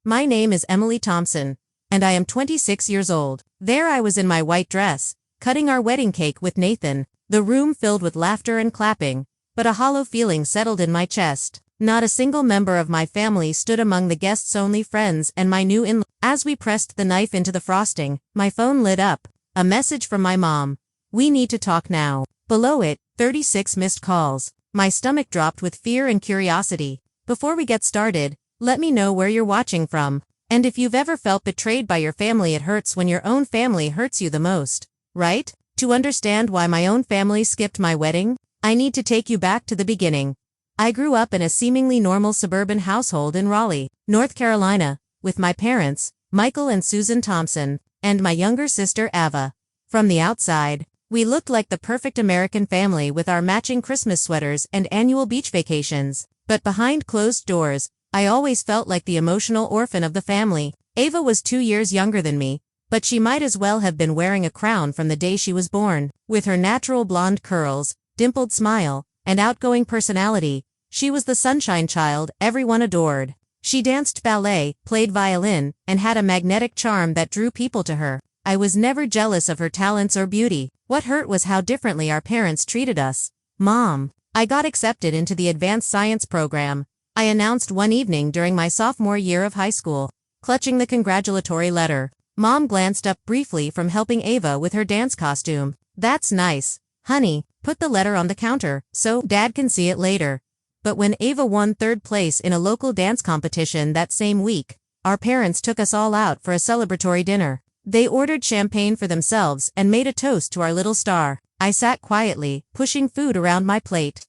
My name is Emily Thompson, and I am 26 years old. There I was in my white dress, cutting our wedding cake with Nathan, the room filled with laughter and clapping, but a hollow feeling settled in my chest. Not a single member of my family stood among the guests, only friends and my new in-law. As we pressed the knife into the frosting, my phone lit up. A message from my mom. "We need to talk now." Below it, 36 missed calls. My stomach dropped with fear and curiosity. Before we get started, let me know where you're watching from. And if you've ever felt betrayed by your family. It hurts when your own family hurts you the most, right? To understand why my own family skipped my wedding, I need to take you back to the beginning. I grew up in a seemingly normal suburban household in Raleigh, North Carolina, with my parents, Michael and Susan Thompson, and my younger sister Ava. From the outside, we looked like the perfect American family with our matching Christmas sweaters and annual beach vacations. But behind closed doors, I always felt like the emotional orphan of the family. Ava was 2 years younger than me, but she might as well have been wearing a crown from the day she was born. With her natural blonde curls, dimpled smile, and outgoing personality, she was the sunshine child everyone adored. She danced ballet, played violin, and had a magnetic charm that drew people to her. I was never jealous of her talents or beauty. What hurt was how differently our parents treated us. Mom. I got accepted into the advanced science program, I announced one evening during my sophomore year of high school. Clutching the congratulatory letter, Mom glanced up briefly from helping Ava with her dance costume. "That's nice, honey. Put the letter on the counter, so Dad can see it later." But when Ava won 3rd place in a local dance competition that same week, our parents took us all out for a celebratory dinner. They ordered champagne for themselves and made a toast to our little star. I sat quietly, pushing food around my plate,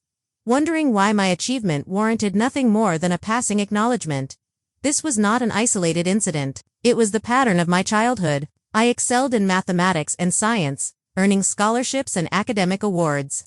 wondering why my achievement warranted nothing more than a passing acknowledgement. This was not an isolated incident. It was the pattern of my childhood. I excelled in mathematics and science, earning scholarships and academic awards.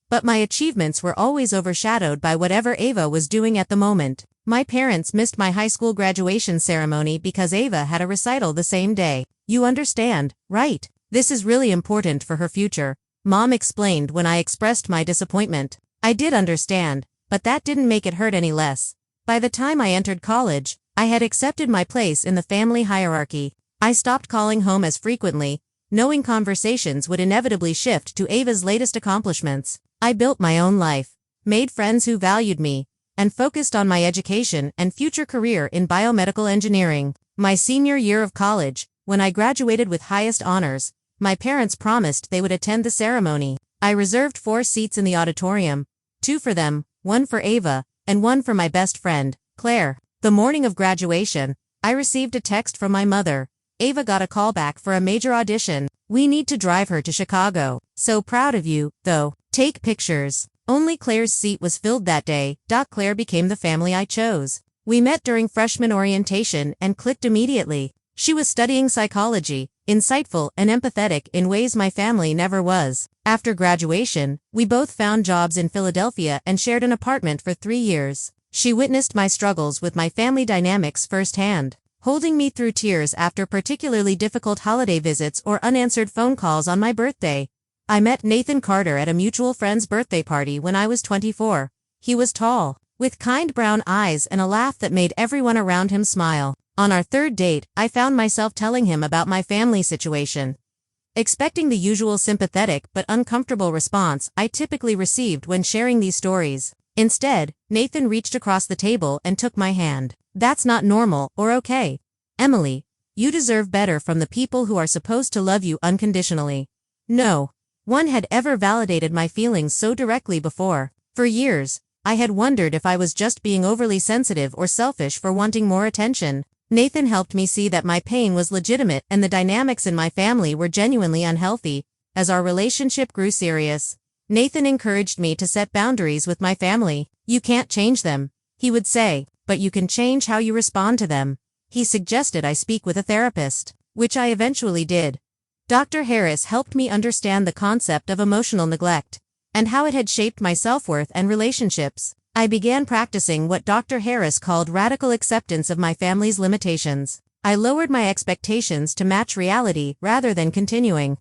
But my achievements were always overshadowed by whatever Ava was doing at the moment. My parents missed my high school graduation ceremony because Ava had a recital the same day. "You understand, right? This is really important for her future," Mom explained when I expressed my disappointment. I did understand, but that didn't make it hurt any less. By the time I entered college, I had accepted my place in the family hierarchy. I stopped calling home as frequently, knowing conversations would inevitably shift to Ava's latest accomplishments. I built my own life, made friends who valued me, and focused on my education and future career in biomedical engineering. My senior year of college, when I graduated with highest honors, my parents promised they would attend the ceremony. I reserved 4 seats in the auditorium, 2 for them, 1 for Ava, and 1 for my best friend, Claire. The morning of graduation, I received a text from my mother. "Ava got a call back for a major audition. We need to drive her to Chicago. So proud of you, though. Take pictures." Only Claire's seat was filled that day. Claire became the family I chose. We met during freshman orientation and clicked immediately. She was studying psychology, insightful and empathetic in ways my family never was. After graduation, we both found jobs in Philadelphia and shared an apartment for 3 years. She witnessed my struggles with my family dynamics firsthand, holding me through tears after particularly difficult holiday visits or unanswered phone calls on my birthday. I met Nathan Carter at a mutual friend's birthday party when I was 24. He was tall, with kind brown eyes and a laugh that made everyone around him smile. On our 3rd date, I found myself telling him about my family situation, expecting the usual sympathetic but uncomfortable response I typically received when sharing these stories. Instead, Nathan reached across the table and took my hand. "That's not normal or okay. Emily, you deserve better from the people who are supposed to love you unconditionally." No one had ever validated my feelings so directly before. For years, I had wondered if I was just being overly sensitive or selfish for wanting more attention. Nathan helped me see that my pain was legitimate and the dynamics in my family were genuinely unhealthy. As our relationship grew serious, Nathan encouraged me to set boundaries with my family. "You can't change them," he would say, "but you can change how you respond to them." He suggested I speak with a therapist, which I eventually did. Dr. Harris helped me understand the concept of emotional neglect and how it had shaped my self-worth and relationships. I began practicing what Dr. Harris called radical acceptance of my family's limitations. I lowered my expectations to match reality rather than continuing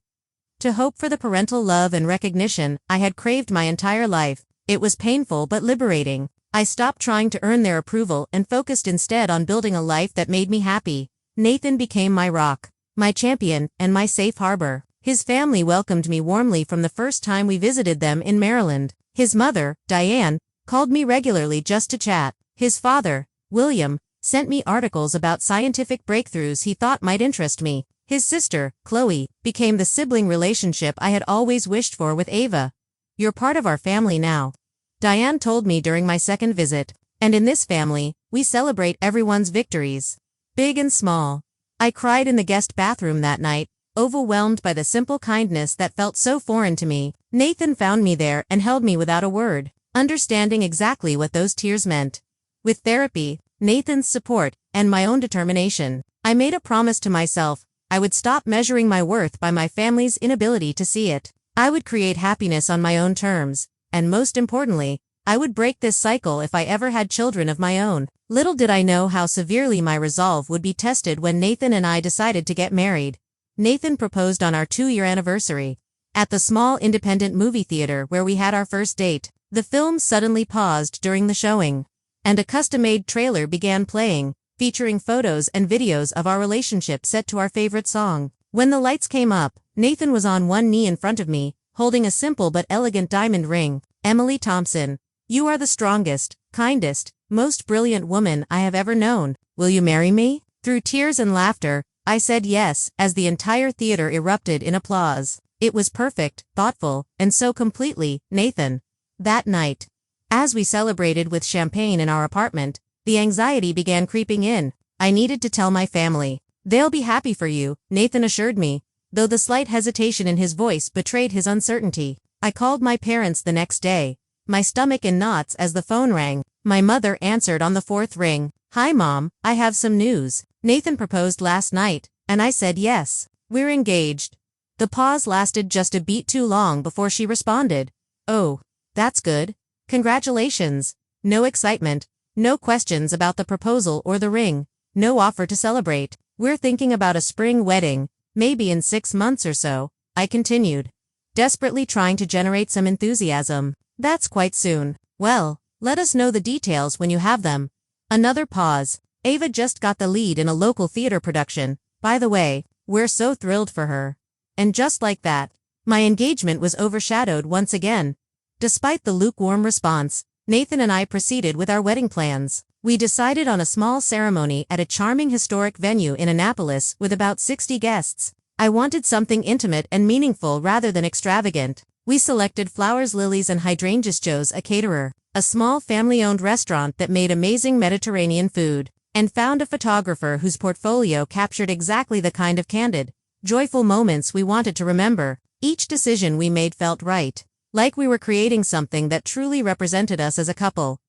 to hope for the parental love and recognition I had craved my entire life. It was painful but liberating. I stopped trying to earn their approval and focused instead on building a life that made me happy. Nathan became my rock, my champion, and my safe harbor. His family welcomed me warmly from the first time we visited them in Maryland. His mother, Diane, called me regularly just to chat. His father, William, sent me articles about scientific breakthroughs he thought might interest me. His sister, Chloe, became the sibling relationship I had always wished for with Ava. "You're part of our family now," Diane told me during my second visit. "And in this family, we celebrate everyone's victories, big and small." I cried in the guest bathroom that night, overwhelmed by the simple kindness that felt so foreign to me. Nathan found me there and held me without a word, understanding exactly what those tears meant. With therapy, Nathan's support, and my own determination, I made a promise to myself. I would stop measuring my worth by my family's inability to see it. I would create happiness on my own terms, and most importantly, I would break this cycle if I ever had children of my own. Little did I know how severely my resolve would be tested when Nathan and I decided to get married. Nathan proposed on our 2-year anniversary, at the small independent movie theater where we had our first date. The film suddenly paused during the showing, and a custom-made trailer began playing, featuring photos and videos of our relationship set to our favorite song. When the lights came up, Nathan was on one knee in front of me, holding a simple but elegant diamond ring. "Emily Thompson, you are the strongest, kindest, most brilliant woman I have ever known. Will you marry me?" Through tears and laughter, I said yes, as the entire theater erupted in applause. It was perfect, thoughtful, and so completely Nathan. That night, as we celebrated with champagne in our apartment, the anxiety began creeping in. I needed to tell my family. "They'll be happy for you," Nathan assured me, though the slight hesitation in his voice betrayed his uncertainty. I called my parents the next day, my stomach in knots as the phone rang. My mother answered on the 4th ring. "Hi Mom, I have some news. Nathan proposed last night, and I said yes. We're engaged." The pause lasted just a beat too long before she responded. "Oh, that's good. Congratulations." No excitement, no questions about the proposal or the ring, no offer to celebrate. "We're thinking about a spring wedding, maybe in 6 months or so," I continued, desperately trying to generate some enthusiasm. "That's quite soon. Well, let us know the details when you have them." Another pause. "Ava just got the lead in a local theater production. By the way, we're so thrilled for her." And just like that, my engagement was overshadowed once again. Despite the lukewarm response, Nathan and I proceeded with our wedding plans. We decided on a small ceremony at a charming historic venue in Annapolis with about 60 guests. I wanted something intimate and meaningful rather than extravagant. We selected Flowers, Lilies, and Hydrangeas, a caterer, a small family-owned restaurant that made amazing Mediterranean food, and found a photographer whose portfolio captured exactly the kind of candid, joyful moments we wanted to remember. Each decision we made felt right, like we were creating something that truly represented us as a couple.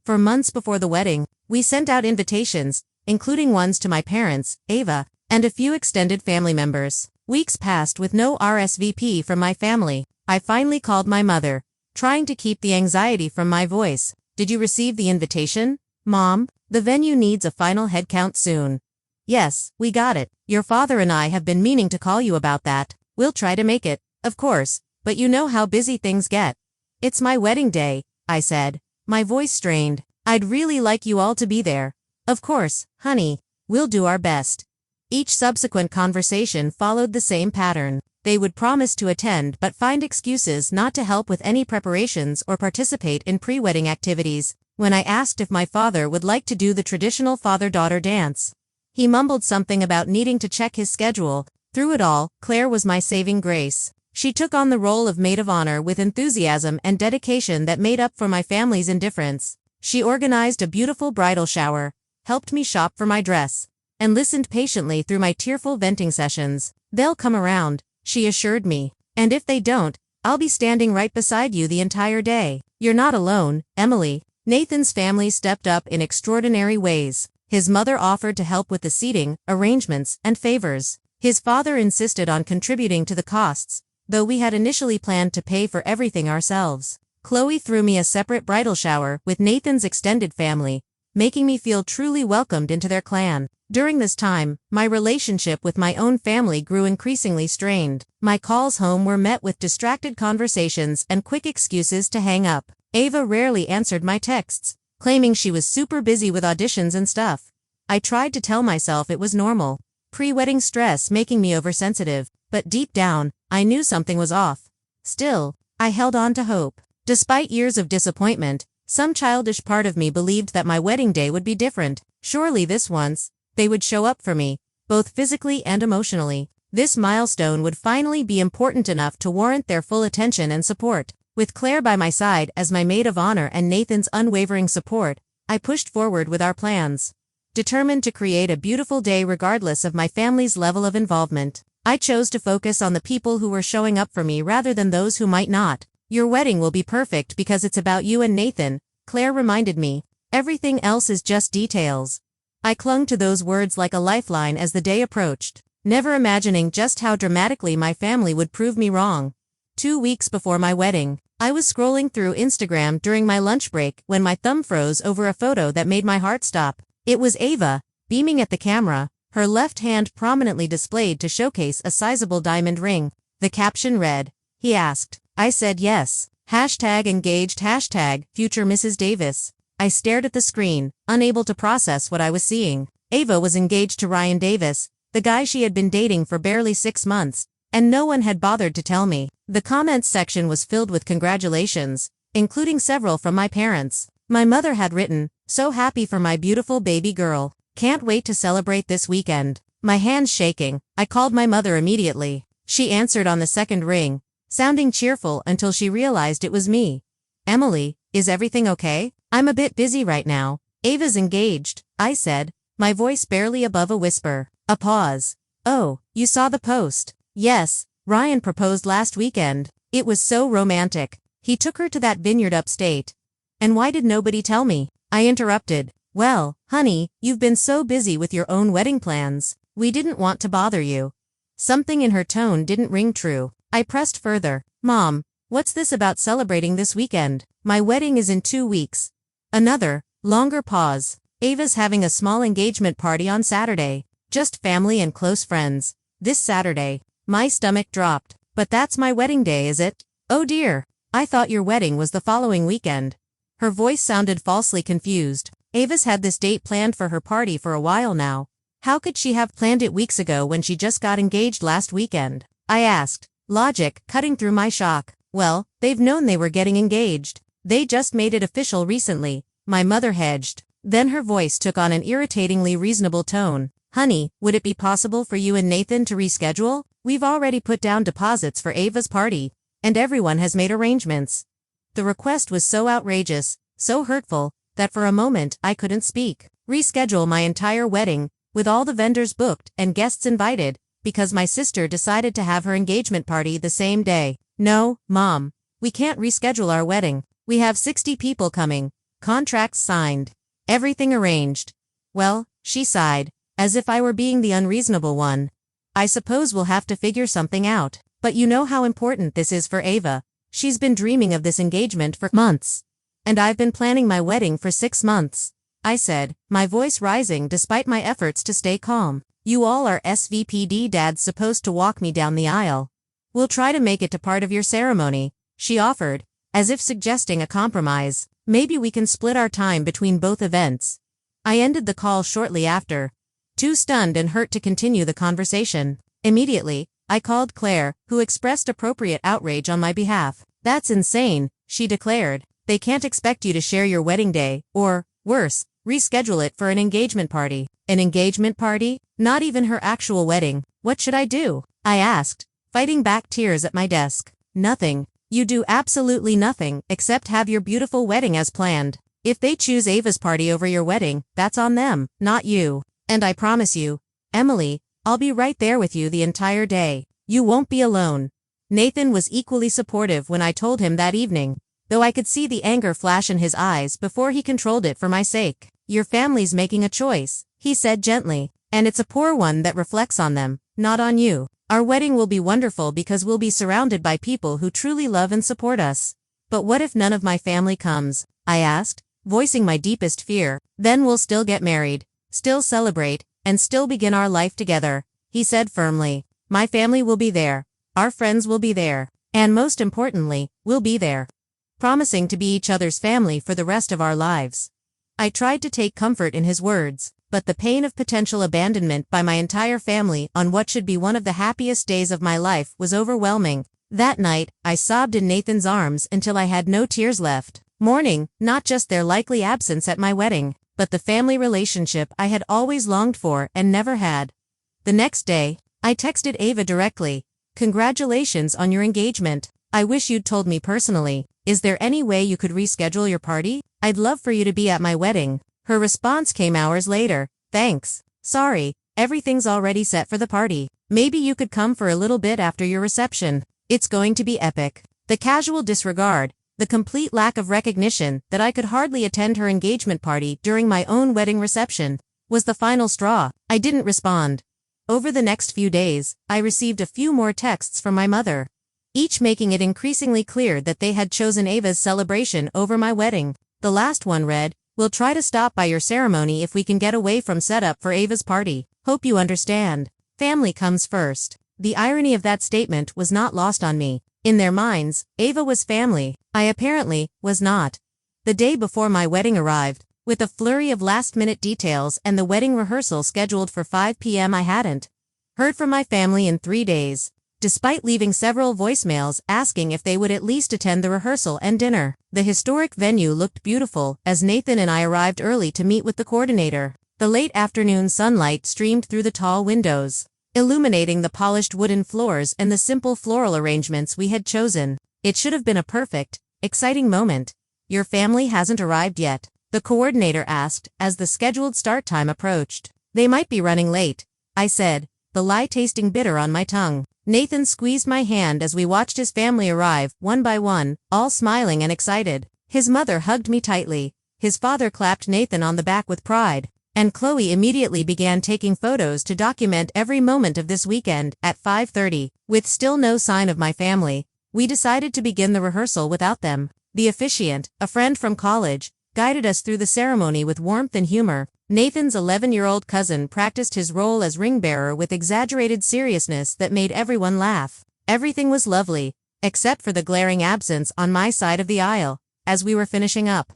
For months before the wedding, we sent out invitations, including ones to my parents, Ava, and a few extended family members. Weeks passed with no RSVP from my family. I finally called my mother, trying to keep the anxiety from my voice. "Did you receive the invitation, Mom? The venue needs a final head count soon." "Yes, we got it. Your father and I have been meaning to call you about that. We'll try to make it, of course, but you know how busy things get." "It's my wedding day," I said, my voice strained. "I'd really like you all to be there." "Of course, honey. We'll do our best." Each subsequent conversation followed the same pattern. They would promise to attend but find excuses not to help with any preparations or participate in pre-wedding activities. When I asked if my father would like to do the traditional father-daughter dance, he mumbled something about needing to check his schedule. Through it all, Claire was my saving grace. She took on the role of maid of honor with enthusiasm and dedication that made up for my family's indifference. She organized a beautiful bridal shower, helped me shop for my dress, and listened patiently through my tearful venting sessions. "They'll come around," she assured me. "And if they don't, I'll be standing right beside you the entire day. You're not alone, Emily." Nathan's family stepped up in extraordinary ways. His mother offered to help with the seating, arrangements, and favors. His father insisted on contributing to the costs, though we had initially planned to pay for everything ourselves. Chloe threw me a separate bridal shower with Nathan's extended family, making me feel truly welcomed into their clan. During this time, my relationship with my own family grew increasingly strained. My calls home were met with distracted conversations and quick excuses to hang up. Ava rarely answered my texts, claiming she was super busy with auditions and stuff. I tried to tell myself it was normal, pre-wedding stress making me oversensitive, but deep down, I knew something was off. Still, I held on to hope. Despite years of disappointment, some childish part of me believed that my wedding day would be different. Surely this once, they would show up for me, both physically and emotionally. This milestone would finally be important enough to warrant their full attention and support. With Claire by my side as my maid of honor and Nathan's unwavering support, I pushed forward with our plans. Determined to create a beautiful day regardless of my family's level of involvement. I chose to focus on the people who were showing up for me rather than those who might not. Your wedding will be perfect because it's about you and Nathan, Claire reminded me. Everything else is just details. I clung to those words like a lifeline as the day approached, never imagining just how dramatically my family would prove me wrong. 2 weeks before my wedding, I was scrolling through Instagram during my lunch break when my thumb froze over a photo that made my heart stop. It was Ava, beaming at the camera, her left hand prominently displayed to showcase a sizable diamond ring. The caption read, "He asked." I said yes. #engaged #future Mrs. Davis. I stared at the screen, unable to process what I was seeing. Ava was engaged to Ryan Davis, the guy she had been dating for barely 6 months, and no one had bothered to tell me. The comments section was filled with congratulations, including several from my parents. My mother had written, "So happy for my beautiful baby girl. Can't wait to celebrate this weekend." My hands shaking, I called my mother immediately. She answered on the second ring, sounding cheerful until she realized it was me. "Emily, is everything okay? I'm a bit busy right now." "Ava's engaged," I said, my voice barely above a whisper. A pause. "Oh, you saw the post?" "Yes, Ryan proposed last weekend. It was so romantic. He took her to that vineyard upstate." "And why did nobody tell me?" I interrupted. "Well, honey, you've been so busy with your own wedding plans. We didn't want to bother you." Something in her tone didn't ring true. I pressed further. "Mom, what's this about celebrating this weekend? My wedding is in 2 weeks." Another, longer pause. "Ava's having a small engagement party on Saturday. Just family and close friends. This Saturday." My stomach dropped. "But that's my wedding day, is it?" "Oh dear. I thought your wedding was the following weekend." Her voice sounded falsely confused. Ava's had this date planned for her party for a while now. How could she have planned it weeks ago when she just got engaged last weekend? I asked, logic cutting through my shock. "Well, they've known they were getting engaged. They just made it official recently." My mother hedged. Then her voice took on an irritatingly reasonable tone. "Honey, would it be possible for you and Nathan to reschedule? We've already put down deposits for Ava's party, and everyone has made arrangements." The request was so outrageous, so hurtful, that for a moment I couldn't speak. Reschedule my entire wedding, with all the vendors booked and guests invited, because my sister decided to have her engagement party the same day. "No, Mom. We can't reschedule our wedding. We have 60 people coming. Contracts signed. Everything arranged." "Well," she sighed, as if I were being the unreasonable one. "I suppose we'll have to figure something out. But you know how important this is for Ava. She's been dreaming of this engagement for months. And I've been planning my wedding for 6 months." I said, my voice rising despite my efforts to stay calm. "You all are SVPD dads supposed to walk me down the aisle. We'll try to make it to part of your ceremony," she offered, as if suggesting a compromise. "Maybe we can split our time between both events." I ended the call shortly after, too stunned and hurt to continue the conversation. Immediately, I called Claire, who expressed appropriate outrage on my behalf. "That's insane," she declared. "They can't expect you to share your wedding day, or, worse, reschedule it for an engagement party." "An engagement party? Not even her actual wedding. What should I do?" I asked, fighting back tears at my desk. "Nothing. You do absolutely nothing except have your beautiful wedding as planned. If they choose Ava's party over your wedding, that's on them, not you. And I promise you, Emily, I'll be right there with you the entire day. You won't be alone." Nathan was equally supportive when I told him that evening, though I could see the anger flash in his eyes before he controlled it for my sake. "Your family's making a choice," he said gently, "and it's a poor one that reflects on them, not on you. Our wedding will be wonderful because we'll be surrounded by people who truly love and support us." "But what if none of my family comes?" I asked, voicing my deepest fear. "Then we'll still get married, still celebrate, and still begin our life together," he said firmly. "My family will be there. Our friends will be there. And most importantly, we'll be there. Promising to be each other's family for the rest of our lives." I tried to take comfort in his words, but the pain of potential abandonment by my entire family on what should be one of the happiest days of my life was overwhelming. That night, I sobbed in Nathan's arms until I had no tears left, mourning not just their likely absence at my wedding, but the family relationship I had always longed for and never had. The next day, I texted Ava directly, "Congratulations on your engagement. I wish you'd told me personally. Is there any way you could reschedule your party? I'd love for you to be at my wedding." Her response came hours later, "Thanks. Sorry, everything's already set for the party. Maybe you could come for a little bit after your reception. It's going to be epic." The casual disregard, the complete lack of recognition that I could hardly attend her engagement party during my own wedding reception, was the final straw. I didn't respond. Over the next few days, I received a few more texts from my mother, each making it increasingly clear that they had chosen Ava's celebration over my wedding. The last one read, "We'll try to stop by your ceremony if we can get away from setup for Ava's party. Hope you understand. Family comes first." The irony of that statement was not lost on me. In their minds, Ava was family. I apparently was not. The day before my wedding arrived, with a flurry of last-minute details and the wedding rehearsal scheduled for 5 p.m. I hadn't heard from my family in 3 days, despite leaving several voicemails asking if they would at least attend the rehearsal and dinner. The historic venue looked beautiful as Nathan and I arrived early to meet with the coordinator. The late afternoon sunlight streamed through the tall windows, illuminating the polished wooden floors and the simple floral arrangements we had chosen. It should have been a perfect, exciting moment. "Your family hasn't arrived yet?" the coordinator asked as the scheduled start time approached. "They might be running late," I said, the lie tasting bitter on my tongue. Nathan squeezed my hand as we watched his family arrive, one by one, all smiling and excited. His mother hugged me tightly, his father clapped Nathan on the back with pride, and Chloe immediately began taking photos to document every moment of this weekend. At 5:30, with still no sign of my family, we decided to begin the rehearsal without them. The officiant, a friend from college, guided us through the ceremony with warmth and humor. Nathan's 11-year-old cousin practiced his role as ring bearer with exaggerated seriousness that made everyone laugh. Everything was lovely, except for the glaring absence on my side of the aisle. As we were finishing up,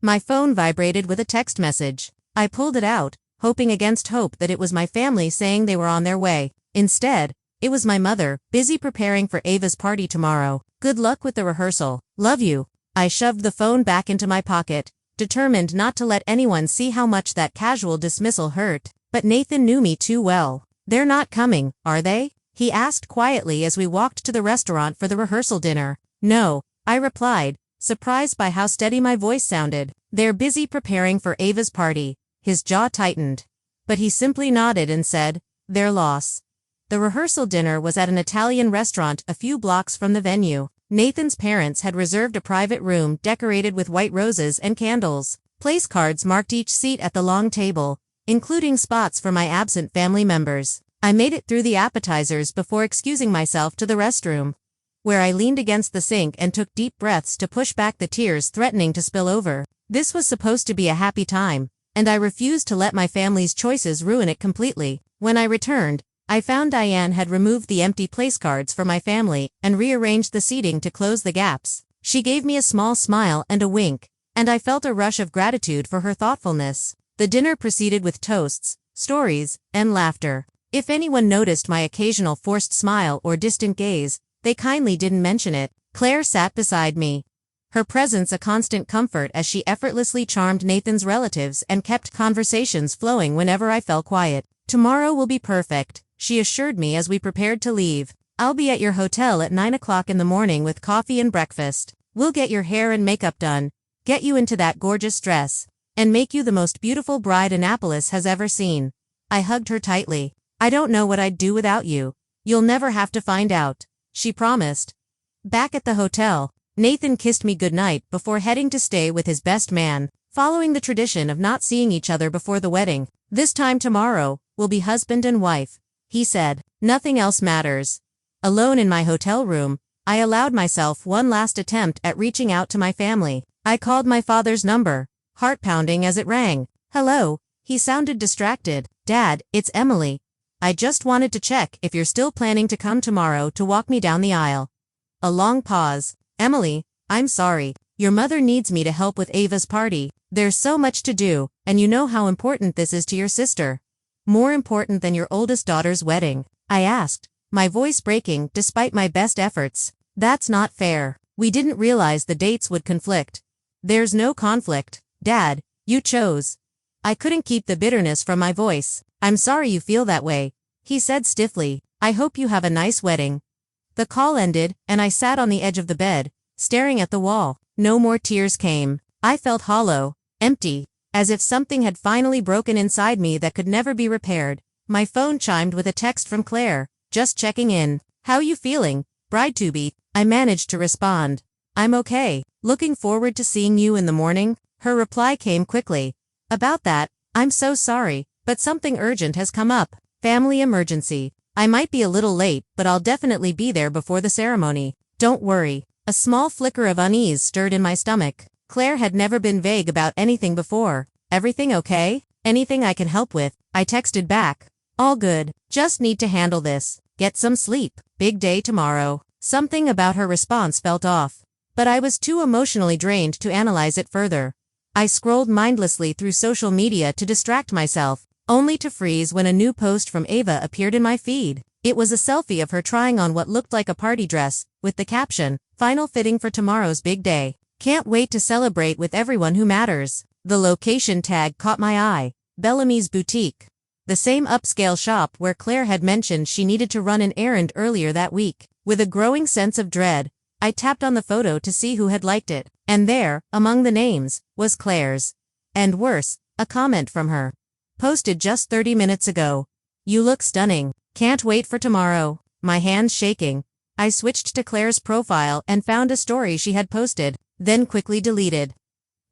my phone vibrated with a text message. I pulled it out, hoping against hope that it was my family saying they were on their way. Instead, it was my mother, busy preparing for Ava's party tomorrow. "Good luck with the rehearsal. Love you." I shoved the phone back into my pocket, determined not to let anyone see how much that casual dismissal hurt. But Nathan knew me too well. "They're not coming, are they?" he asked quietly as we walked to the restaurant for the rehearsal dinner. "No," I replied, surprised by how steady my voice sounded. "They're busy preparing for Ava's party." His jaw tightened, but he simply nodded and said, "Their loss." The rehearsal dinner was at an Italian restaurant a few blocks from the venue. Nathan's parents had reserved a private room decorated with white roses and candles. Place cards marked each seat at the long table, including spots for my absent family members. I made it through the appetizers before excusing myself to the restroom, where I leaned against the sink and took deep breaths to push back the tears threatening to spill over. This was supposed to be a happy time, and I refused to let my family's choices ruin it completely. When I returned, I found Diane had removed the empty place cards for my family and rearranged the seating to close the gaps. She gave me a small smile and a wink, and I felt a rush of gratitude for her thoughtfulness. The dinner proceeded with toasts, stories, and laughter. If anyone noticed my occasional forced smile or distant gaze, they kindly didn't mention it. Claire sat beside me, her presence a constant comfort as she effortlessly charmed Nathan's relatives and kept conversations flowing whenever I fell quiet. "Tomorrow will be perfect," she assured me as we prepared to leave. "I'll be at your hotel at 9 o'clock in the morning with coffee and breakfast. We'll get your hair and makeup done, get you into that gorgeous dress, and make you the most beautiful bride Annapolis has ever seen." I hugged her tightly. "I don't know what I'd do without you. You'll never have to find out," she promised. Back at the hotel, Nathan kissed me goodnight before heading to stay with his best man, following the tradition of not seeing each other before the wedding. "This time tomorrow, we'll be husband and wife," he said. "Nothing else matters." Alone in my hotel room, I allowed myself one last attempt at reaching out to my family. I called my father's number, heart pounding as it rang. "Hello," he sounded distracted. "Dad, it's Emily. I just wanted to check if you're still planning to come tomorrow to walk me down the aisle." A long pause. "Emily, I'm sorry. Your mother needs me to help with Ava's party. There's so much to do, and you know how important this is to your sister. More important than your oldest daughter's wedding, I asked, my voice breaking despite my best efforts. That's not fair. We didn't realize the dates would conflict. There's no conflict, Dad. You chose. I couldn't keep the bitterness from my voice. I'm sorry you feel that way, he said stiffly. I hope you have a nice wedding. The call ended, and I sat on the edge of the bed, staring at the wall. No more tears came. I felt hollow, empty, as if something had finally broken inside me that could never be repaired. My phone chimed with a text from Claire, just checking in. How you feeling, bride-to-be? I managed to respond. I'm okay. Looking forward to seeing you in the morning. Her reply came quickly. About that, I'm so sorry, but something urgent has come up. Family emergency. I might be a little late, but I'll definitely be there before the ceremony. Don't worry. A small flicker of unease stirred in my stomach. Claire had never been vague about anything before. Everything okay? Anything I can help with? I texted back. All good. Just need to handle this. Get some sleep. Big day tomorrow. Something about her response felt off. But I was too emotionally drained to analyze it further. I scrolled mindlessly through social media to distract myself, only to freeze when a new post from Ava appeared in my feed. It was a selfie of her trying on what looked like a party dress, with the caption, "Final fitting for tomorrow's big day. Can't wait to celebrate with everyone who matters." The location tag caught my eye. Bellamy's Boutique. The same upscale shop where Claire had mentioned she needed to run an errand earlier that week. With a growing sense of dread, I tapped on the photo to see who had liked it. And there, among the names, was Claire's. And worse, a comment from her. Posted just 30 minutes ago. You look stunning. Can't wait for tomorrow. My hands shaking. I switched to Claire's profile and found a story she had posted, then quickly deleted.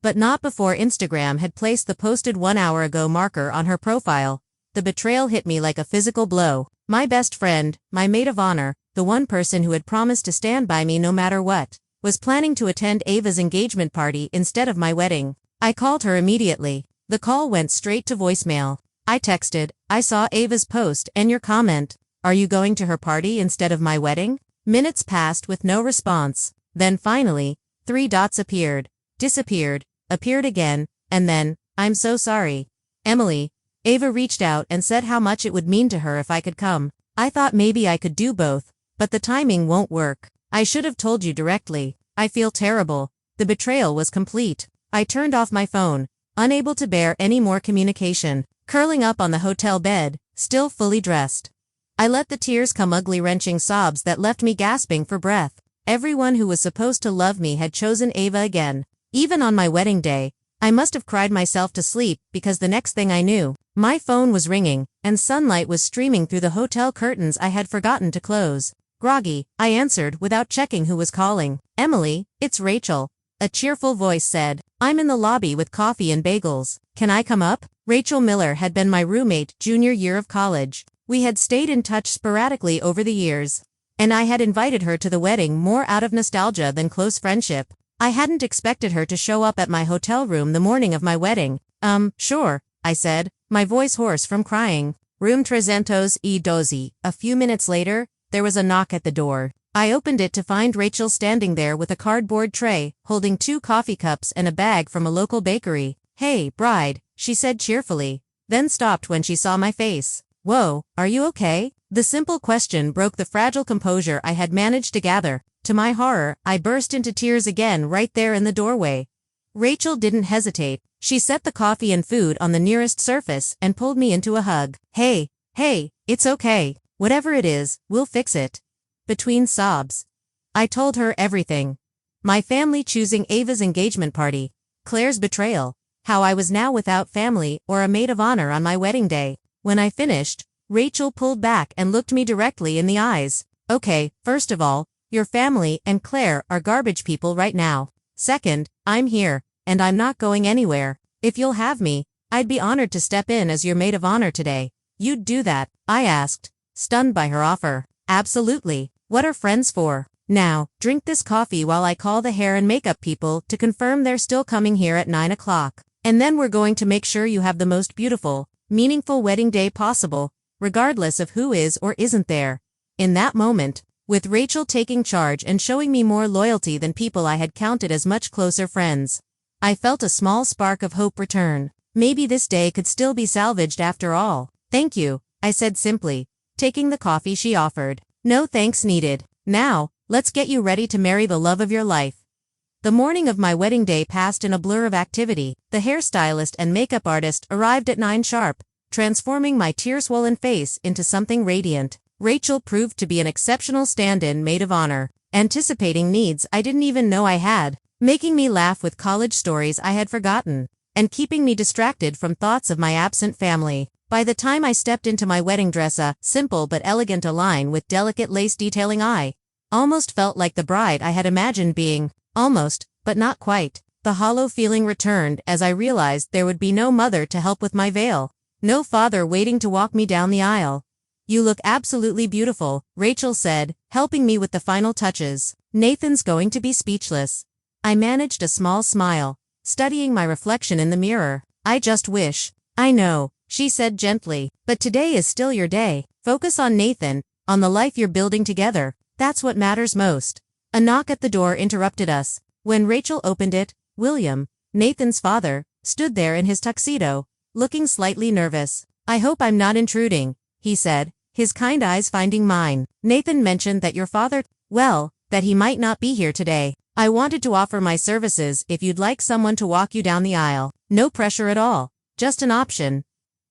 But not before Instagram had placed the posted 1 hour ago marker on her profile. The betrayal hit me like a physical blow. My best friend, my maid of honor, the one person who had promised to stand by me no matter what, was planning to attend Ava's engagement party instead of my wedding. I called her immediately. The call went straight to voicemail. I texted, I saw Ava's post and your comment. Are you going to her party instead of my wedding? Minutes passed with no response. Then finally, 3 dots appeared, disappeared, appeared again, and then, I'm so sorry. Emily. Ava reached out and said how much it would mean to her if I could come. I thought maybe I could do both, but the timing won't work. I should have told you directly. I feel terrible. The betrayal was complete. I turned off my phone, unable to bear any more communication, curling up on the hotel bed, still fully dressed. I let the tears come, ugly wrenching sobs that left me gasping for breath. Everyone who was supposed to love me had chosen Ava again. Even on my wedding day, I must have cried myself to sleep because the next thing I knew, my phone was ringing, and sunlight was streaming through the hotel curtains I had forgotten to close. Groggy, I answered without checking who was calling. Emily, it's Rachel. A cheerful voice said. I'm in the lobby with coffee and bagels. Can I come up? Rachel Miller had been my roommate junior year of college. We had stayed in touch sporadically over the years, and I had invited her to the wedding more out of nostalgia than close friendship. I hadn't expected her to show up at my hotel room the morning of my wedding. Sure, I said, my voice hoarse from crying. Room 312. A few minutes later, there was a knock at the door. I opened it to find Rachel standing there with a cardboard tray, holding 2 coffee cups and a bag from a local bakery. Hey, bride, she said cheerfully, then stopped when she saw my face. Whoa, are you okay? The simple question broke the fragile composure I had managed to gather. To my horror, I burst into tears again right there in the doorway. Rachel didn't hesitate. She set the coffee and food on the nearest surface and pulled me into a hug. Hey, it's okay. Whatever it is, we'll fix it. Between sobs, I told her everything. My family choosing Ava's engagement party, Claire's betrayal, how I was now without family or a maid of honor on my wedding day. When I finished, Rachel pulled back and looked me directly in the eyes. Okay, first of all, your family and Claire are garbage people right now. Second, I'm here, and I'm not going anywhere. If you'll have me, I'd be honored to step in as your maid of honor today. You'd do that? I asked, stunned by her offer. Absolutely. What are friends for? Now, drink this coffee while I call the hair and makeup people to confirm they're still coming here at 9 o'clock. And then we're going to make sure you have the most beautiful, meaningful wedding day possible, regardless of who is or isn't there. In that moment, with Rachel taking charge and showing me more loyalty than people I had counted as much closer friends. I felt a small spark of hope return. Maybe this day could still be salvaged after all. "Thank you," I said simply, taking the coffee she offered. "No thanks needed. Now, let's get you ready to marry the love of your life." The morning of my wedding day passed in a blur of activity. The hairstylist and makeup artist arrived at 9 sharp, transforming my tear-swollen face into something radiant. Rachel proved to be an exceptional stand-in maid of honor, anticipating needs I didn't even know I had, making me laugh with college stories I had forgotten, and keeping me distracted from thoughts of my absent family. By the time I stepped into my wedding dress, a simple but elegant align with delicate lace detailing, I almost felt like the bride I had imagined being. Almost, but not quite. The hollow feeling returned as I realized there would be no mother to help with my veil, no father waiting to walk me down the aisle. "You look absolutely beautiful," Rachel said, helping me with the final touches. "Nathan's going to be speechless." I managed a small smile, studying my reflection in the mirror. "I just wish." "I know," she said gently, "but today is still your day. Focus on Nathan, on the life you're building together. That's what matters most." A knock at the door interrupted us. When Rachel opened it, William, Nathan's father, stood there in his tuxedo, looking slightly nervous. "I hope I'm not intruding," he said, his kind eyes finding mine. "Nathan mentioned that your father, well, that he might not be here today. I wanted to offer my services if you'd like someone to walk you down the aisle. No pressure at all, just an option."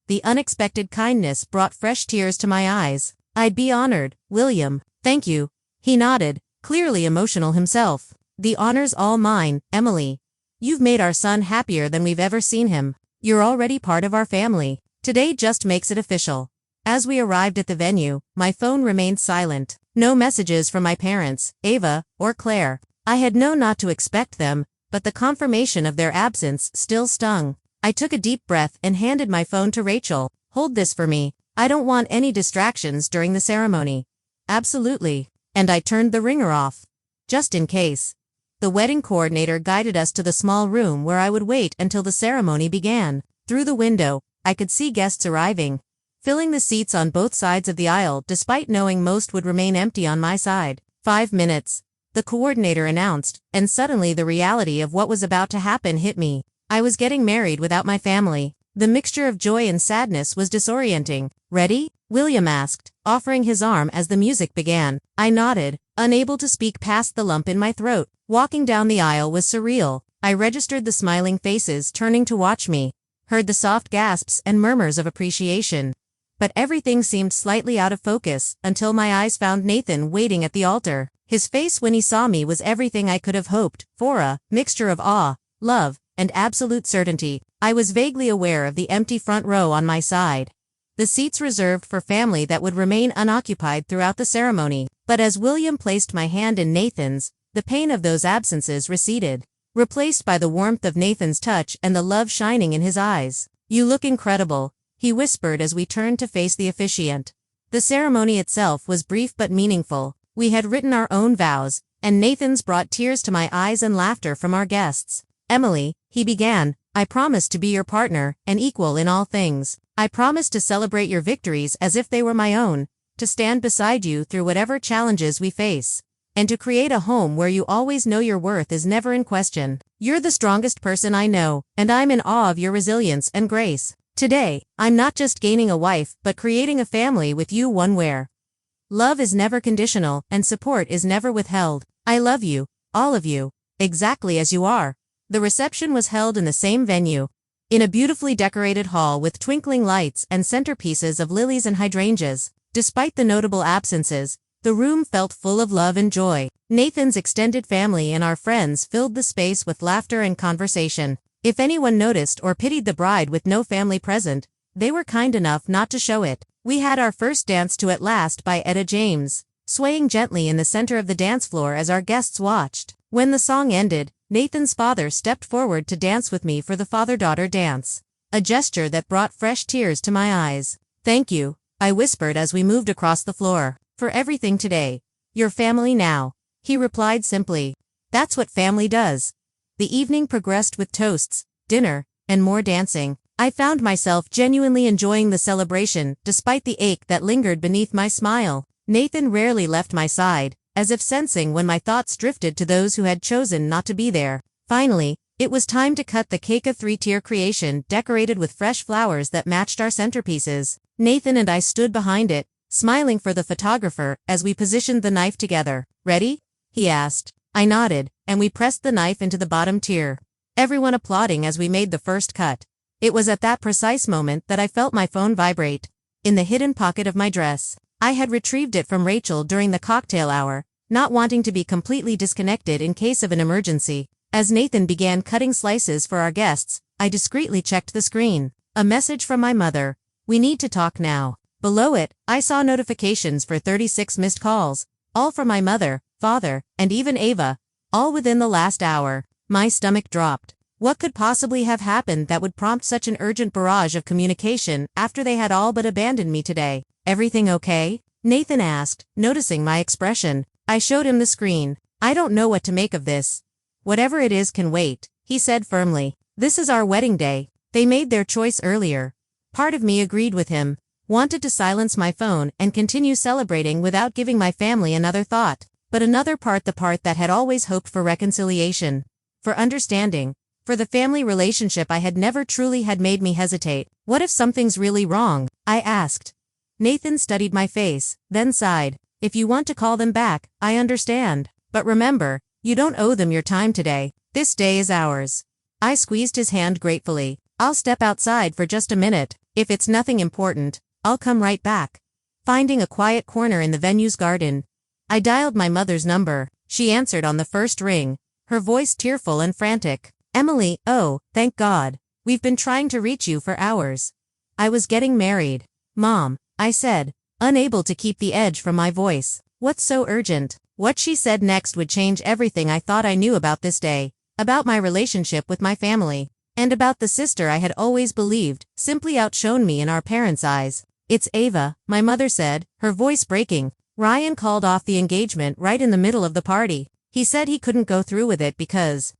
The unexpected kindness brought fresh tears to my eyes. "I'd be honored, William. Thank you." He nodded, clearly emotional himself. "The honor's all mine, Emily. You've made our son happier than we've ever seen him. You're already part of our family. Today just makes it official." As we arrived at the venue, my phone remained silent. No messages from my parents, Ava, or Claire. I had known not to expect them, but the confirmation of their absence still stung. I took a deep breath and handed my phone to Rachel. "Hold this for me. I don't want any distractions during the ceremony." "Absolutely." And I turned the ringer off. Just in case. The wedding coordinator guided us to the small room where I would wait until the ceremony began. Through the window, I could see guests arriving, filling the seats on both sides of the aisle despite knowing most would remain empty on my side. 5 minutes, the coordinator announced, and suddenly the reality of what was about to happen hit me. I was getting married without my family. The mixture of joy and sadness was disorienting. "Ready?" William asked, offering his arm as the music began. I nodded, unable to speak past the lump in my throat. Walking down the aisle was surreal. I registered the smiling faces turning to watch me, heard the soft gasps and murmurs of appreciation. But everything seemed slightly out of focus until my eyes found Nathan waiting at the altar. His face when he saw me was everything I could have hoped for, a mixture of awe, love, and absolute certainty. I was vaguely aware of the empty front row on my side, the seats reserved for family that would remain unoccupied throughout the ceremony. But as William placed my hand in Nathan's, the pain of those absences receded, replaced by the warmth of Nathan's touch and the love shining in his eyes. "You look incredible," he whispered as we turned to face the officiant. The ceremony itself was brief but meaningful. We had written our own vows, and Nathan's brought tears to my eyes and laughter from our guests. "Emily," he began, "I promise to be your partner and equal in all things. I promise to celebrate your victories as if they were my own, to stand beside you through whatever challenges we face, and to create a home where you always know your worth is never in question. You're the strongest person I know, and I'm in awe of your resilience and grace. Today, I'm not just gaining a wife but creating a family with you, one where love is never conditional and support is never withheld. I love you, all of you, exactly as you are." The reception was held in the same venue, in a beautifully decorated hall with twinkling lights and centerpieces of lilies and hydrangeas. Despite the notable absences, the room felt full of love and joy. Nathan's extended family and our friends filled the space with laughter and conversation. If anyone noticed or pitied the bride with no family present, they were kind enough not to show it. We had our first dance to At Last by Etta James, swaying gently in the center of the dance floor as our guests watched. When the song ended, Nathan's father stepped forward to dance with me for the father-daughter dance, a gesture that brought fresh tears to my eyes. "Thank you," I whispered as we moved across the floor, "for everything today. You're family now," he replied simply. "That's what family does." The evening progressed with toasts, dinner, and more dancing. I found myself genuinely enjoying the celebration despite the ache that lingered beneath my smile. Nathan rarely left my side, as if sensing when my thoughts drifted to those who had chosen not to be there. Finally, it was time to cut the cake, a three-tier creation decorated with fresh flowers that matched our centerpieces. Nathan and I stood behind it, smiling for the photographer as we positioned the knife together. "Ready?" he asked. I nodded, and we pressed the knife into the bottom tier, everyone applauding as we made the first cut. It was at that precise moment that I felt my phone vibrate. In the hidden pocket of my dress, I had retrieved it from Rachel during the cocktail hour, not wanting to be completely disconnected in case of an emergency. As Nathan began cutting slices for our guests, I discreetly checked the screen. A message from my mother. "We need to talk now." Below it, I saw notifications for 36 missed calls, all from my mother, father, and even Ava, all within the last hour. My stomach dropped. What could possibly have happened that would prompt such an urgent barrage of communication after they had all but abandoned me today? "Everything okay?" Nathan asked, noticing my expression. I showed him the screen. "I don't know what to make of this." "Whatever it is can wait," he said firmly. "This is our wedding day. They made their choice earlier." Part of me agreed with him, wanted to silence my phone and continue celebrating without giving my family another thought. But another part, the part that had always hoped for reconciliation, for understanding, for the family relationship I had never truly had, made me hesitate. "What if something's really wrong?" I asked. Nathan studied my face, then sighed. "If you want to call them back, I understand. But remember, you don't owe them your time today. This day is ours." I squeezed his hand gratefully. "I'll step outside for just a minute. If it's nothing important, I'll come right back." Finding a quiet corner in the venue's garden, I dialed my mother's number. She answered on the first ring, her voice tearful and frantic. "Emily, oh, thank God. We've been trying to reach you for hours." "I was getting married, Mom," I said, unable to keep the edge from my voice. "What's so urgent?" What she said next would change everything I thought I knew about this day, about my relationship with my family, and about the sister I had always believed simply outshone me in our parents' eyes. "It's Ava," my mother said, her voice breaking. "Ryan called off the engagement right in the middle of the party. He said he couldn't go through with it because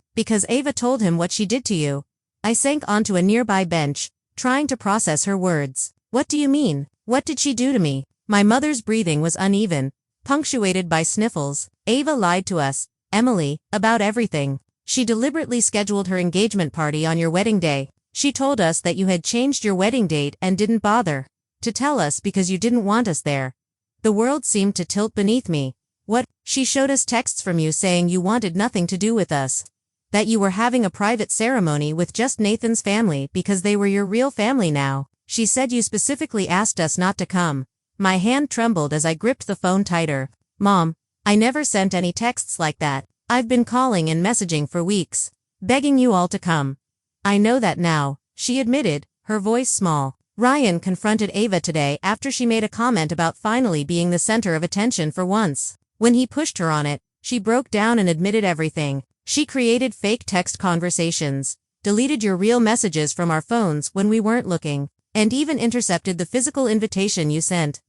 Ava told him what she did to you." I sank onto a nearby bench, trying to process her words. "What do you mean? What did she do to me?" My mother's breathing was uneven, punctuated by sniffles. "Ava lied to us, Emily, about everything. She deliberately scheduled her engagement party on your wedding day. She told us that you had changed your wedding date and didn't bother to tell us because you didn't want us there." The world seemed to tilt beneath me. "What?" "She showed us texts from you saying you wanted nothing to do with us. That you were having a private ceremony with just Nathan's family because they were your real family now. She said you specifically asked us not to come." My hand trembled as I gripped the phone tighter. "Mom, I never sent any texts like that. I've been calling and messaging for weeks, begging you all to come." "I know that now," she admitted, her voice small. "Ryan confronted Ava today after she made a comment about finally being the center of attention for once. When he pushed her on it, she broke down and admitted everything. She created fake text conversations, deleted your real messages from our phones when we weren't looking, and even intercepted the physical invitation you sent."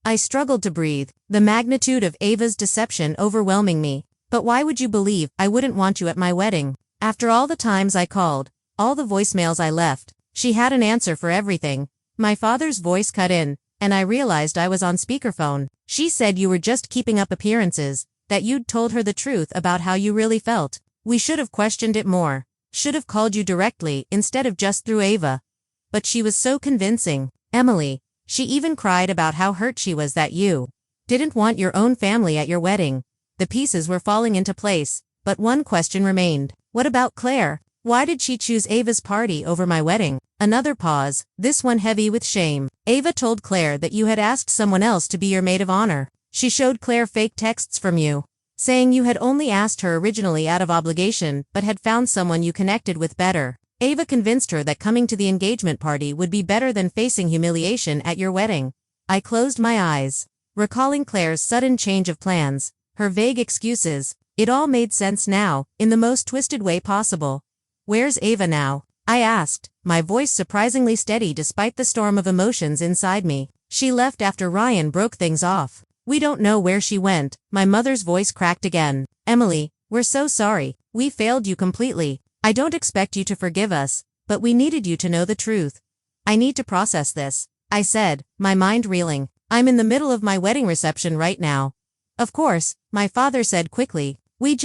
I struggled to breathe, the magnitude of Ava's deception overwhelming me. "But why would you believe I wouldn't want you at my wedding? After all the times I called, all the voicemails I left." She had an answer for everything. My father's voice cut in, and I realized I was on speakerphone. "She said you were just keeping up appearances, that you'd told her the truth about how you really felt. We should have questioned it more. Should have called you directly instead of just through Ava. But she was so convincing, Emily. She even cried about how hurt she was that you didn't want your own family at your wedding." The pieces were falling into place, but one question remained. What about Claire? Why did she choose Ava's party over my wedding? Another pause, this one heavy with shame. "Ava told Claire that you had asked someone else to be your maid of honor. She showed Claire fake texts from you, saying you had only asked her originally out of obligation but had found someone you connected with better. Ava convinced her that coming to the engagement party would be better than facing humiliation at your wedding." I closed my eyes, recalling Claire's sudden change of plans, her vague excuses. It all made sense now, in the most twisted way possible. "Where's Ava now?" I asked, my voice surprisingly steady despite the storm of emotions inside me. "She left after Ryan broke things off. We don't know where she went." My mother's voice cracked again. "Emily, we're so sorry. We failed you completely. I don't expect you to forgive us, but we needed you to know the truth." "I need to process this," I said, my mind reeling. I'm in the middle of my wedding reception right now. Of course, my father said quickly. We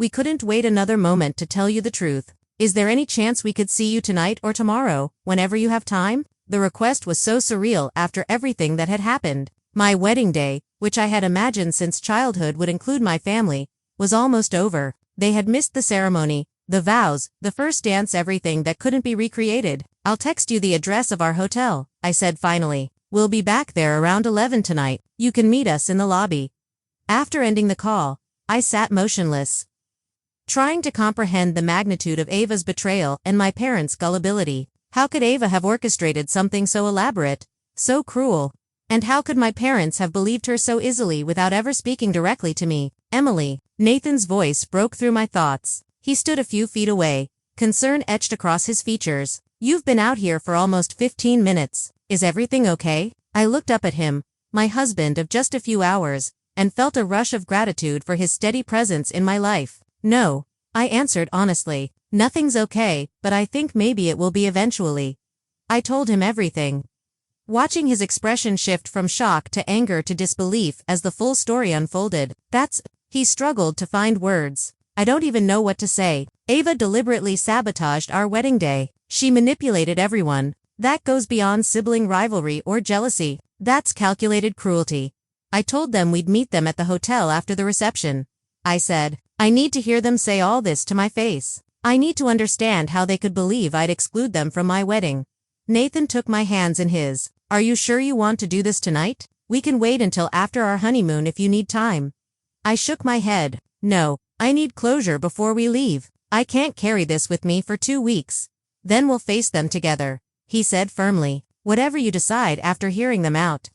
couldn't wait another moment to tell you the truth. Is there any chance we could see you tonight or tomorrow, whenever you have time? The request was so surreal after everything that had happened. My wedding day, which I had imagined since childhood would include my family, was almost over. They had missed the ceremony, the vows, the first dance, everything that couldn't be recreated. I'll text you the address of our hotel, I said finally. We'll be back there around 11 tonight. You can meet us in the lobby. After ending the call, I sat motionless, trying to comprehend the magnitude of Ava's betrayal and my parents' gullibility. How could Ava have orchestrated something so elaborate, so cruel? And how could my parents have believed her so easily without ever speaking directly to me? Emily. Nathan's voice broke through my thoughts. He stood a few feet away, concern etched across his features. You've been out here for almost 15 minutes. Is everything okay? I looked up at him, my husband of just a few hours, and felt a rush of gratitude for his steady presence in my life. No, I answered honestly. Nothing's okay, but I think maybe it will be eventually. I told him everything, watching his expression shift from shock to anger to disbelief as the full story unfolded. He struggled to find words. I don't even know what to say. Ava deliberately sabotaged our wedding day. She manipulated everyone. That goes beyond sibling rivalry or jealousy. That's calculated cruelty. I told them we'd meet them at the hotel after the reception. I said, I need to hear them say all this to my face. I need to understand how they could believe I'd exclude them from my wedding. Nathan took my hands in his. Are you sure you want to do this tonight? We can wait until after our honeymoon if you need time. I shook my head. No, I need closure before we leave. I can't carry this with me for 2 weeks. Then we'll face them together, he said firmly. Whatever you decide after hearing them out,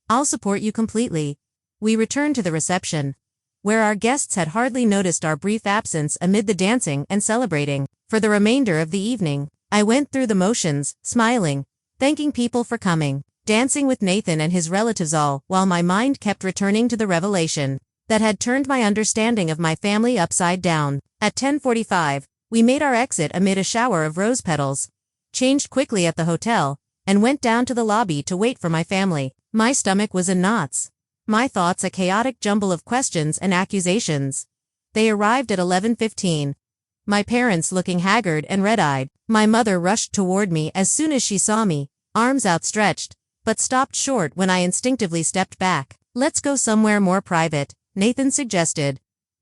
I'll support you completely. We returned to the reception, where our guests had hardly noticed our brief absence amid the dancing and celebrating. For the remainder of the evening, I went through the motions, smiling, thanking people for coming, dancing with Nathan and his relatives, all while my mind kept returning to the revelation that had turned my understanding of my family upside down. At 10:45, we made our exit amid a shower of rose petals, changed quickly at the hotel, and went down to the lobby to wait for my family. My stomach was in knots, my thoughts a chaotic jumble of questions and accusations. They arrived at 11:15. My parents looking haggard and red-eyed. My mother rushed toward me as soon as she saw me, arms outstretched, but stopped short when I instinctively stepped back. Let's go somewhere more private, Nathan suggested,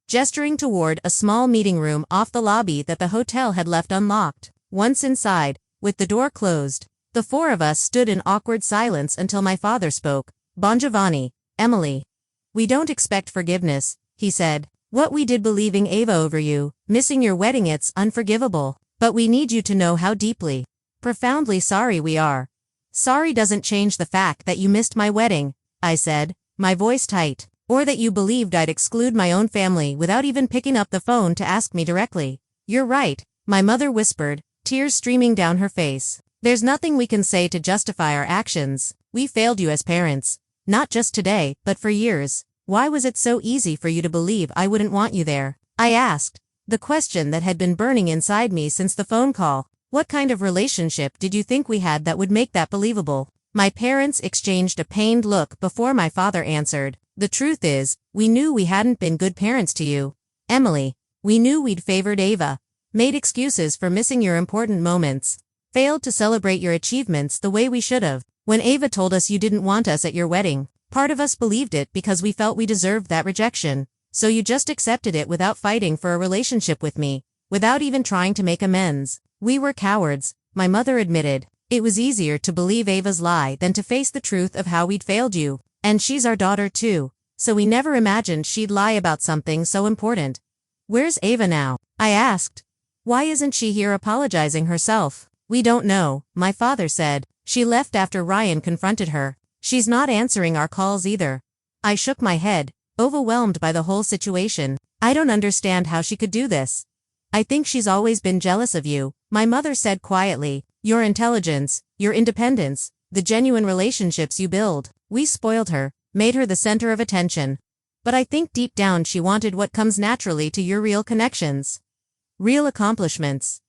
gesturing toward a small meeting room off the lobby that the hotel had left unlocked. Once inside, with the door closed, the four of us stood in awkward silence until my father spoke. Bon Giovanni, Emily. We don't expect forgiveness, he said. What we did believing Ava over you, missing your wedding, it's unforgivable. But we need you to know how deeply, profoundly sorry we are. Sorry doesn't change the fact that you missed my wedding, I said, my voice tight. Or that you believed I'd exclude my own family without even picking up the phone to ask me directly. You're right, my mother whispered, tears streaming down her face. There's nothing we can say to justify our actions. We failed you as parents. Not just today, but for years. Why was it so easy for you to believe I wouldn't want you there? I asked, the question that had been burning inside me since the phone call. What kind of relationship did you think we had that would make that believable? My parents exchanged a pained look before my father answered. The truth is, we knew we hadn't been good parents to you, Emily. We knew we'd favored Ava, made excuses for missing your important moments, failed to celebrate your achievements the way we should have. When Ava told us you didn't want us at your wedding, part of us believed it because we felt we deserved that rejection. So you just accepted it without fighting for a relationship with me, without even trying to make amends. We were cowards, my mother admitted. It was easier to believe Ava's lie than to face the truth of how we'd failed you. And she's our daughter too, so we never imagined she'd lie about something so important. Where's Ava now? I asked. Why isn't she here apologizing herself? We don't know, my father said. She left after Ryan confronted her. She's not answering our calls either. I shook my head, overwhelmed by the whole situation. I don't understand how she could do this. I think she's always been jealous of you, my mother said quietly. Your intelligence, your independence, the genuine relationships you build. We spoiled her, made her the center of attention. But I think deep down she wanted what comes naturally to your real connections. Real accomplishments.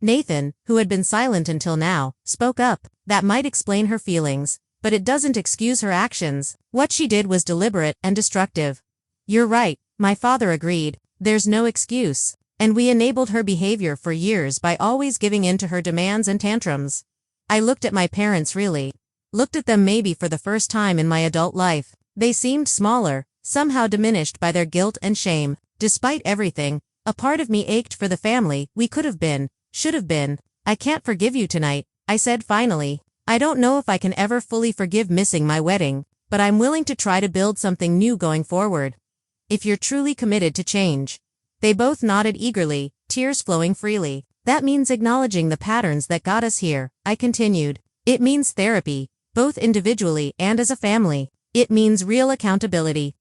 Nathan, who had been silent until now, spoke up. That might explain her feelings, but it doesn't excuse her actions. What she did was deliberate and destructive. You're right, my father agreed. There's no excuse. And we enabled her behavior for years by always giving in to her demands and tantrums. I looked at my parents really. Looked at them maybe for the first time in my adult life. They seemed smaller, somehow diminished by their guilt and shame. Despite everything, a part of me ached for the family we could have been, should have been. I can't forgive you tonight, I said finally. I don't know if I can ever fully forgive missing my wedding, but I'm willing to try to build something new going forward. If you're truly committed to change. They both nodded eagerly, tears flowing freely. That means acknowledging the patterns that got us here, I continued. It means therapy, both individually and as a family. It means real accountability.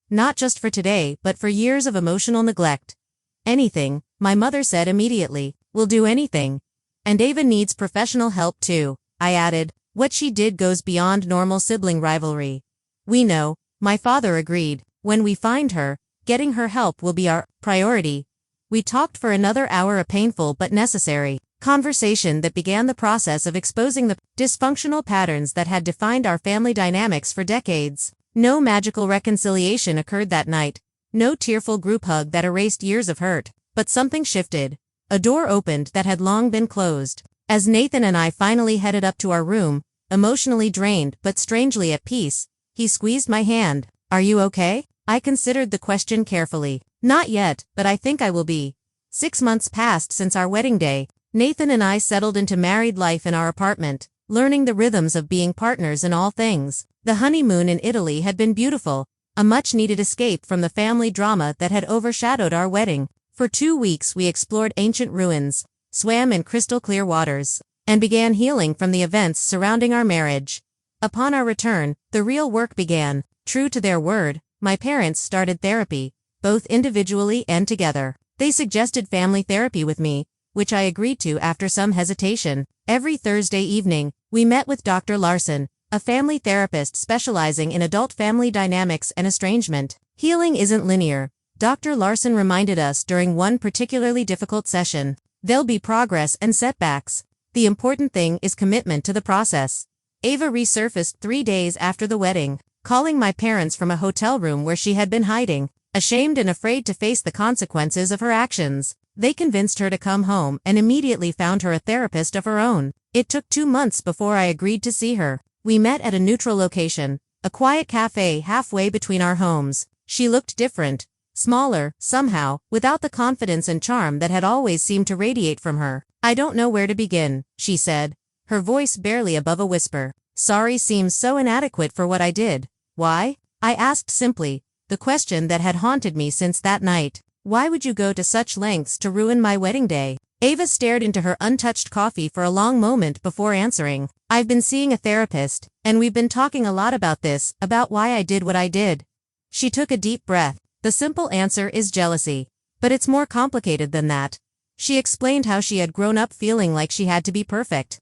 Not just for today, but for years of emotional neglect. Anything, my mother said immediately. We'll do anything. And Ava needs professional help too, I added. What she did goes beyond normal sibling rivalry. We know, my father agreed. When we find her, getting her help will be our priority. We talked for another hour, a painful but necessary conversation that began the process of exposing the dysfunctional patterns that had defined our family dynamics for decades. No magical reconciliation occurred that night. No tearful group hug that erased years of hurt. But something shifted. A door opened that had long been closed. As Nathan and I finally headed up to our room, emotionally drained but strangely at peace, he squeezed my hand. Are you okay? I considered the question carefully. Not yet, but I think I will be. 6 months passed since our wedding day. Nathan and I settled into married life in our apartment, learning the rhythms of being partners in all things. The honeymoon in Italy had been beautiful, a much-needed escape from the family drama that had overshadowed our wedding. For 2 weeks we explored ancient ruins, swam in crystal-clear waters, and began healing from the events surrounding our marriage. Upon our return, the real work began. True to their word, my parents started therapy, both individually and together. They suggested family therapy with me, which I agreed to after some hesitation. Every Thursday evening, we met with Dr. Larson, a family therapist specializing in adult family dynamics and estrangement. Healing isn't linear, Dr. Larson reminded us during one particularly difficult session. There'll be progress and setbacks. The important thing is commitment to the process. Ava resurfaced 3 days after the wedding, calling my parents from a hotel room where she had been hiding, ashamed and afraid to face the consequences of her actions. They convinced her to come home and immediately found her a therapist of her own. It took 2 months before I agreed to see her. We met at a neutral location, a quiet cafe halfway between our homes. She looked different, smaller, somehow, without the confidence and charm that had always seemed to radiate from her. I don't know where to begin, she said, her voice barely above a whisper. Sorry seems so inadequate for what I did. Why? I asked simply, the question that had haunted me since that night. Why would you go to such lengths to ruin my wedding day? Ava stared into her untouched coffee for a long moment before answering. I've been seeing a therapist, and we've been talking a lot about this, about why I did what I did. She took a deep breath. The simple answer is jealousy. But it's more complicated than that. She explained how she had grown up feeling like she had to be perfect.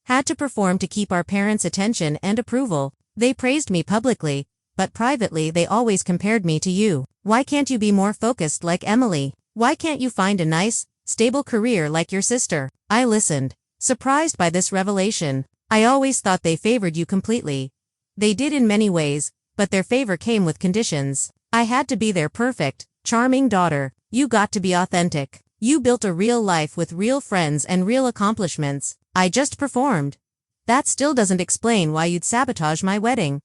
Had to perform to keep our parents' attention and approval. They praised me publicly, but privately they always compared me to you. Why can't you be more focused like Emily? Why can't you find a nice, stable career like your sister? I listened, surprised by this revelation. I always thought they favored you completely. They did in many ways, but their favor came with conditions. I had to be their perfect, charming daughter. You got to be authentic. You built a real life with real friends and real accomplishments. I just performed. That still doesn't explain why you'd sabotage my wedding.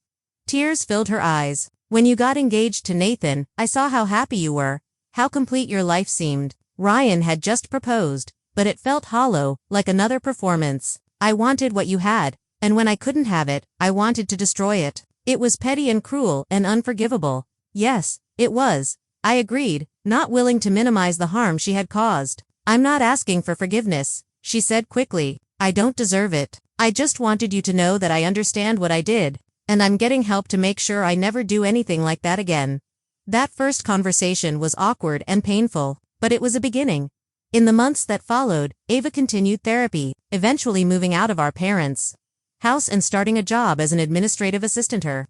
Tears filled her eyes. When you got engaged to Nathan, I saw how happy you were, how complete your life seemed. Ryan had just proposed, but it felt hollow, like another performance. I wanted what you had, and when I couldn't have it, I wanted to destroy it. It was petty and cruel and unforgivable. Yes, it was. I agreed, not willing to minimize the harm she had caused. I'm not asking for forgiveness, she said quickly. I don't deserve it. I just wanted you to know that I understand what I did, and I'm getting help to make sure I never do anything like that again. That first conversation was awkward and painful, but it was a beginning. In the months that followed, Ava continued therapy, eventually moving out of our parents' house and starting a job as an administrative assistant. Her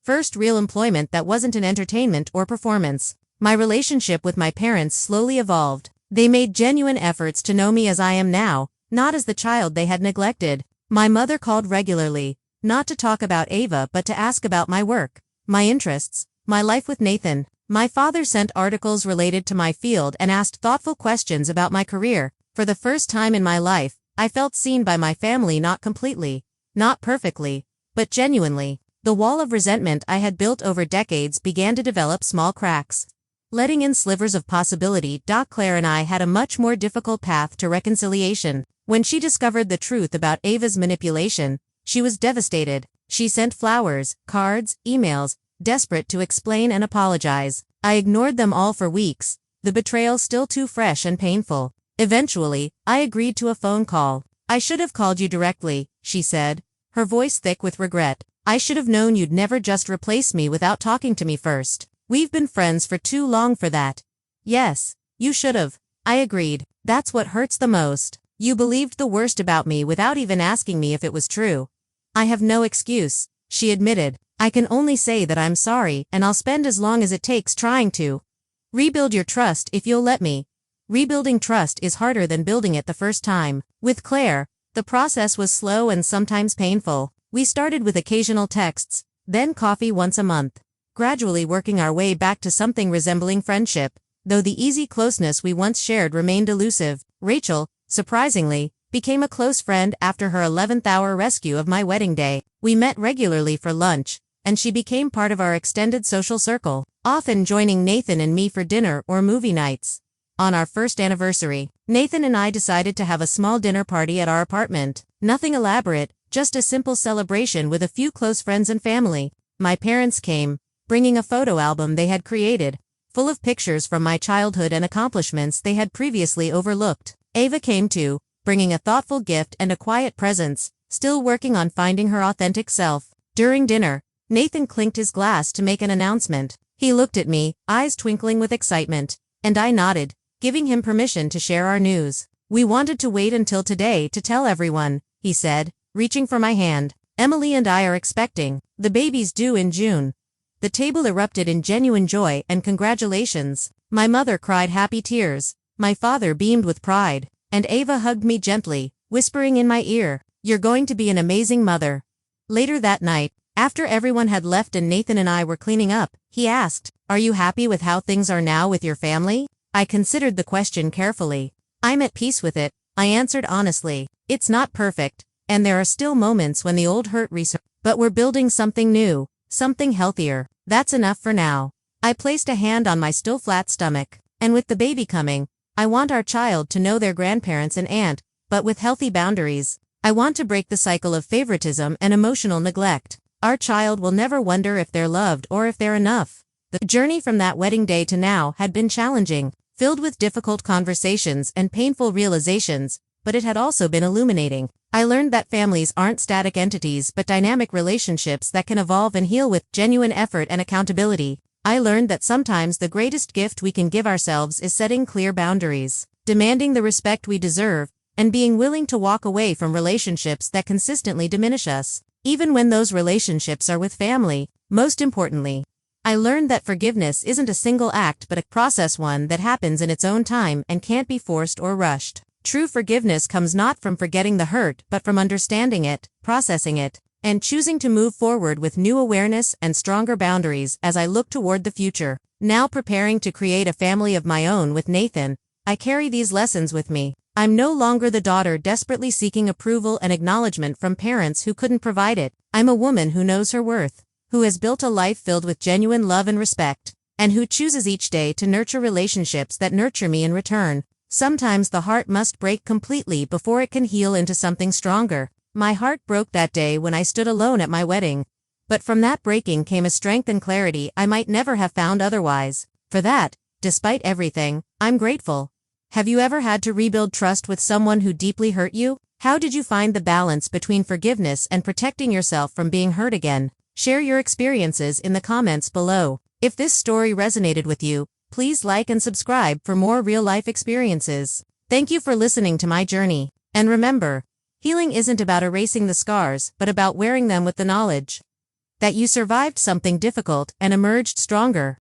first real employment that wasn't in entertainment or performance. My relationship with my parents slowly evolved. They made genuine efforts to know me as I am now, not as the child they had neglected. My mother called regularly, not to talk about Ava but to ask about my work, my interests, my life with Nathan. My father sent articles related to my field and asked thoughtful questions about my career. For the first time in my life, I felt seen by my family, not completely, not perfectly, but genuinely. The wall of resentment I had built over decades began to develop small cracks, letting in slivers of possibility. Claire and I had a much more difficult path to reconciliation. When she discovered the truth about Ava's manipulation, she was devastated. She sent flowers, cards, emails, desperate to explain and apologize. I ignored them all for weeks, the betrayal still too fresh and painful. Eventually, I agreed to a phone call. "I should have called you directly," she said, her voice thick with regret. "I should have known you'd never just replace me without talking to me first. We've been friends for too long for that." "Yes, you should have," I agreed. "That's what hurts the most. You believed the worst about me without even asking me if it was true." "I have no excuse," she admitted. "I can only say that I'm sorry, and I'll spend as long as it takes trying to rebuild your trust if you'll let me." Rebuilding trust is harder than building it the first time. With Claire, the process was slow and sometimes painful. We started with occasional texts, then coffee once a month, gradually working our way back to something resembling friendship. Though the easy closeness we once shared remained elusive, Rachel, surprisingly, became a close friend after her 11th-hour rescue of my wedding day. We met regularly for lunch, and she became part of our extended social circle, often joining Nathan and me for dinner or movie nights. On our first anniversary, Nathan and I decided to have a small dinner party at our apartment. Nothing elaborate, just a simple celebration with a few close friends and family. My parents came, bringing a photo album they had created, full of pictures from my childhood and accomplishments they had previously overlooked. Ava came too, bringing a thoughtful gift and a quiet presence, still working on finding her authentic self. During dinner, Nathan clinked his glass to make an announcement. He looked at me, eyes twinkling with excitement, and I nodded, giving him permission to share our news. "We wanted to wait until today to tell everyone," he said, reaching for my hand. "Emily and I are expecting. The baby's due in June." The table erupted in genuine joy and congratulations. My mother cried happy tears. My father beamed with pride, and Ava hugged me gently, whispering in my ear, "You're going to be an amazing mother." Later that night, after everyone had left and Nathan and I were cleaning up, he asked, "Are you happy with how things are now with your family?" I considered the question carefully. "I'm at peace with it," I answered honestly. "It's not perfect, and there are still moments when the old hurt resurfaces, but we're building something new, something healthier. That's enough for now." I placed a hand on my still flat stomach. "And with the baby coming, I want our child to know their grandparents and aunt, but with healthy boundaries. I want to break the cycle of favoritism and emotional neglect. Our child will never wonder if they're loved or if they're enough." The journey from that wedding day to now had been challenging, filled with difficult conversations and painful realizations, but it had also been illuminating. I learned that families aren't static entities but dynamic relationships that can evolve and heal with genuine effort and accountability. I learned that sometimes the greatest gift we can give ourselves is setting clear boundaries, demanding the respect we deserve, and being willing to walk away from relationships that consistently diminish us, even when those relationships are with family. Most importantly, I learned that forgiveness isn't a single act but a process, one that happens in its own time and can't be forced or rushed. True forgiveness comes not from forgetting the hurt but from understanding it, processing it, and choosing to move forward with new awareness and stronger boundaries. As I look toward the future, now preparing to create a family of my own with Nathan, I carry these lessons with me. I'm no longer the daughter desperately seeking approval and acknowledgement from parents who couldn't provide it. I'm a woman who knows her worth, who has built a life filled with genuine love and respect, and who chooses each day to nurture relationships that nurture me in return. Sometimes the heart must break completely before it can heal into something stronger. My heart broke that day when I stood alone at my wedding. But from that breaking came a strength and clarity I might never have found otherwise. For that, despite everything, I'm grateful. Have you ever had to rebuild trust with someone who deeply hurt you? How did you find the balance between forgiveness and protecting yourself from being hurt again? Share your experiences in the comments below. If this story resonated with you, please like and subscribe for more real-life experiences. Thank you for listening to my journey. And remember, healing isn't about erasing the scars, but about wearing them with the knowledge that you survived something difficult and emerged stronger.